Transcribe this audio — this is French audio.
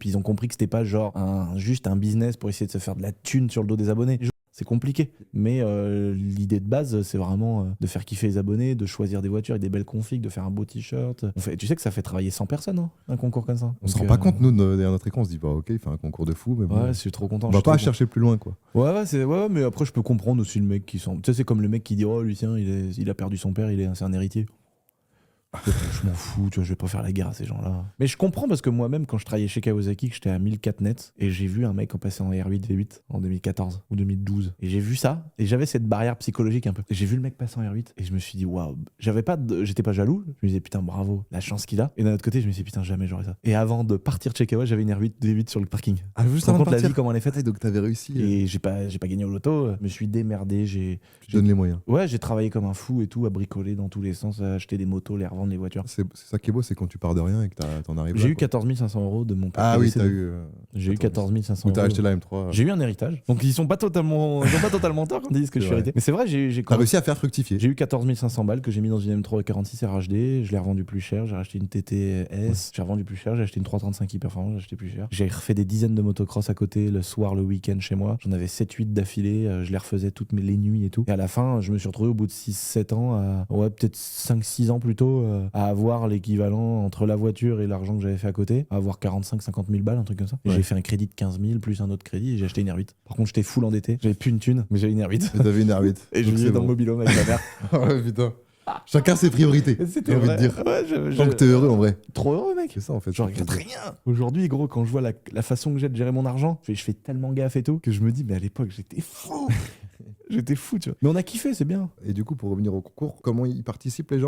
Puis ils ont compris que c'était pas genre juste un business pour essayer de se faire de la thune sur le dos des abonnés. C'est compliqué. Mais l'idée de base, c'est vraiment de faire kiffer les abonnés, de choisir des voitures avec des belles configs, de faire un beau t-shirt. Tu sais que ça fait travailler 100 personnes, hein, un concours comme ça. On se rend pas compte, nous, derrière notre écran, on se dit, bah ok, il fait un concours de fou, mais bon. Ouais, je suis trop content. On va pas chercher plus loin, quoi. Ouais, mais après, je peux comprendre aussi le mec qui sent. Tu sais, c'est comme le mec qui dit, oh, Lucien, il a perdu son père, c'est un héritier. Je m'en fous, tu vois, je vais pas faire la guerre à ces gens-là. Mais je comprends parce que moi-même, quand je travaillais chez Kawasaki, que j'étais à 1004 net, et j'ai vu un mec en passer en R8 V8 en 2014 ou 2012. Et j'ai vu ça, et j'avais cette barrière psychologique un peu. Et j'ai vu le mec passer en R8, et je me suis dit, waouh, j'étais pas jaloux, je me disais, putain, bravo, la chance qu'il a. Et d'un autre côté, je me suis dit, putain, jamais j'aurais ça. Et avant de partir de chez Kawa, j'avais une R8 V8 sur le parking. Ah, juste Par avant de contre, la partir. vie, comment elle est faite. Ah, donc t'avais réussi. Et j'ai pas gagné au loto, je me suis démerdé, Tu te donnes les moyens. Ouais, j'ai travaillé comme un fou et tout, à bricoler dans tous les sens, à acheter des motos, les revendre, les voitures. C'est ça qui est beau, c'est quand tu pars de rien et que t'en arrives là. J'ai eu 14 500 euros de mon père. Ah oui, décédé. t'as eu. J'ai eu 14 500 Ou t'as euros. acheté la M3. J'ai eu un héritage. Donc ils ont pas totalement tort quand ils disent que je suis hérité. Mais c'est vrai, T'as réussi à faire fructifier. J'ai eu 14 500 balles que j'ai mis dans une M3 46 RHD. Je l'ai revendu plus cher. J'ai racheté une TTS. J'ai revendu plus cher. J'ai acheté une 335 e-performance. J'ai acheté plus cher. J'ai refait des dizaines de motocross à côté le soir, le week-end chez moi. J'en avais 7-8 d'affilée. Je les refaisais toutes les nuits et tout. Et à la fin, je me suis retrouvé au bout de 6-7 ans, peut-être 5-6 ans plutôt, à avoir l'équivalent entre la voiture et l'argent que j'avais fait à côté, à avoir 45-50 000 balles, un truc comme ça. Et j'ai fait un crédit de 15 000 plus un autre crédit et j'ai acheté une R8. Par contre, j'étais full endetté. J'avais plus une thune, mais j'avais une R8. Et t'avais une R8. Et je vivais dans le mobil-home avec ma mère. Ouais, putain. Chacun ses priorités. C'était J'ai envie de dire. Tant que t'es heureux en vrai. Trop heureux, mec. C'est ça en fait. Je regrette rien. Aujourd'hui, gros, quand je vois la façon que j'ai de gérer mon argent, je fais tellement gaffe et tout que je me dis, mais à l'époque, j'étais fou. J'étais fou, tu vois. Mais on a kiffé, c'est bien. Et du coup, pour revenir au concours, comment ils participent les gens?